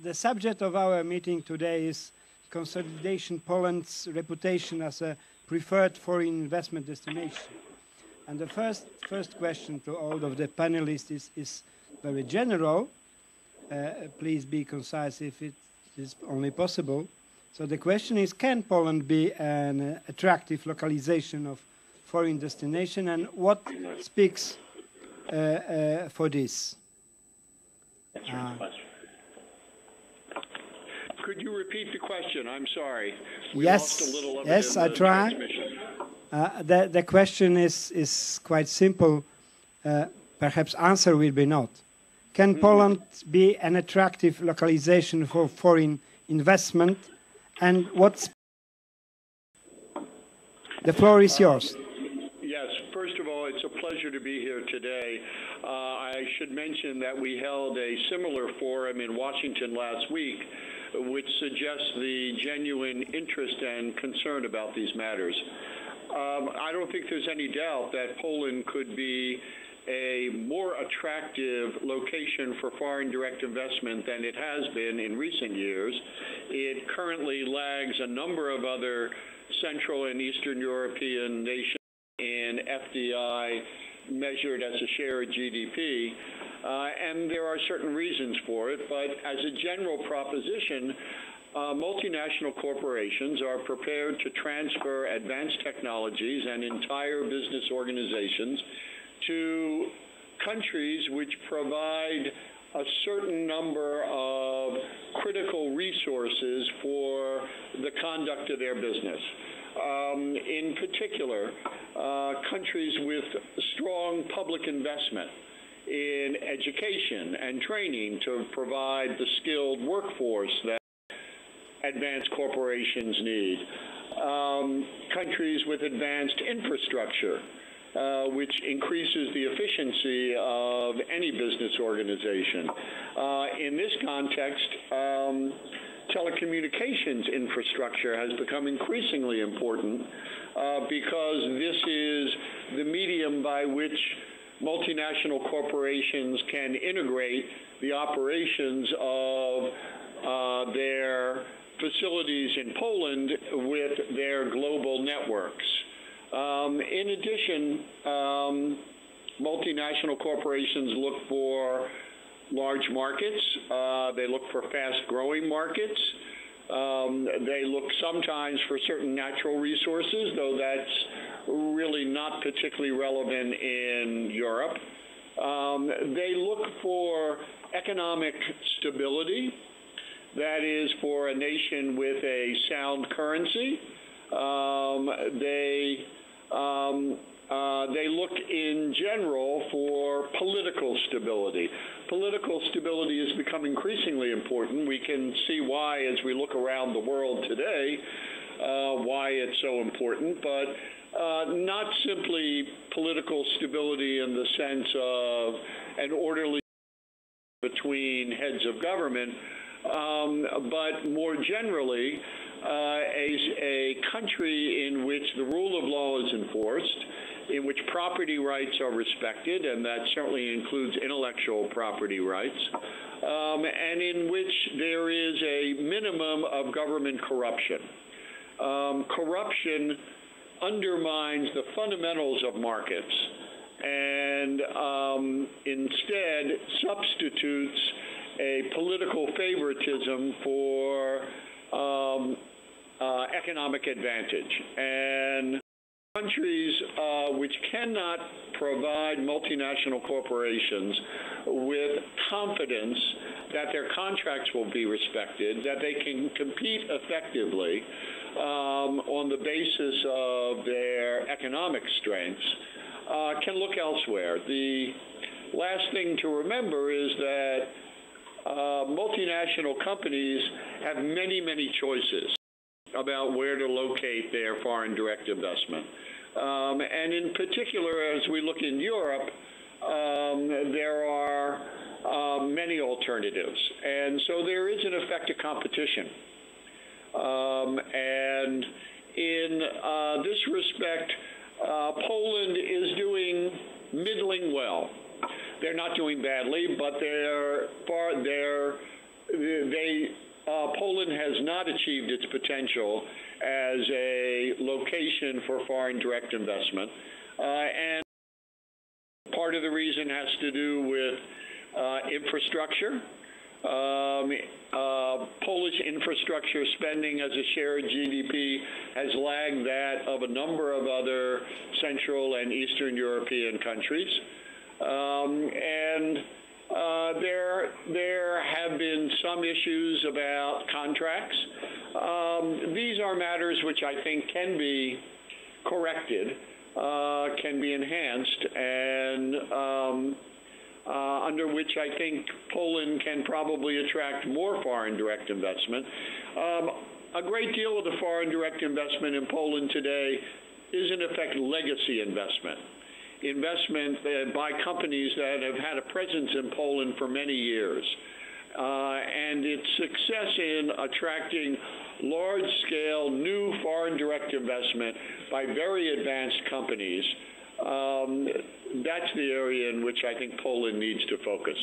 The subject of our meeting today is consolidation Poland's reputation as a preferred foreign investment destination. And the first question to all of the panelists is very general. Please be concise if it is only possible. So the question is, can Poland be an attractive localization of foreign destination, and what speaks for this? Could you repeat the question? I'm sorry. Yes, I try. The question is quite simple. Perhaps answer will be not. Can Poland be an attractive localization for foreign investment? And what's the floor is yours. Yes, first of all, it's a pleasure to be here today. I should mention that we held a similar forum in Washington last week, which suggests the genuine interest and concern about these matters. I don't think there's any doubt that Poland could be a more attractive location for foreign direct investment than it has been in recent years. It currently lags a number of other Central and Eastern European nations in FDI measured as a share of GDP. And there are certain reasons for it, but as a general proposition, multinational corporations are prepared to transfer advanced technologies and entire business organizations to countries which provide a certain number of critical resources for the conduct of their business. In particular, countries with strong public investment in education and training to provide the skilled workforce that advanced corporations need. Countries with advanced infrastructure, which increases the efficiency of any business organization. In this context, telecommunications infrastructure has become increasingly important because this is the medium by which multinational corporations can integrate the operations of their facilities in Poland with their global networks. In addition, multinational corporations look for large markets. They look for fast-growing markets. They look sometimes for certain natural resources, though that's really not particularly relevant in Europe. They look for economic stability, that is, for a nation with a sound currency. They look in general for political stability. Political stability has become increasingly important. We can see why as we look around the world today, why it's so important, but not simply political stability in the sense of an orderly between heads of government, but more generally, a country in which the rule of law is enforced, in which property rights are respected, and that certainly includes intellectual property rights, and in which there is a minimum of government corruption. Corruption undermines the fundamentals of markets and instead substitutes a political favoritism for economic advantage. And countries which cannot provide multinational corporations with confidence that their contracts will be respected, that they can compete effectively on the basis of their economic strengths, can look elsewhere. The last thing to remember is that multinational companies have many, many choices about where to locate their foreign direct investment. And in particular, as we look in Europe, there are many alternatives. And so there is, in effect, a competition. And in this respect, Poland is doing middling well. They're not doing badly, but they're Poland has not achieved its potential as a location for foreign direct investment, and part of the reason has to do with infrastructure. Polish infrastructure spending as a share of GDP has lagged that of a number of other Central and Eastern European countries. There have been some issues about contracts. These are matters which I think can be corrected, can be enhanced, and under which I think Poland can probably attract more foreign direct investment. A great deal of the foreign direct investment in Poland today is in effect legacy investment by companies that have had a presence in Poland for many years. And its success in attracting large-scale new foreign direct investment by very advanced companies, that's the area in which I think Poland needs to focus.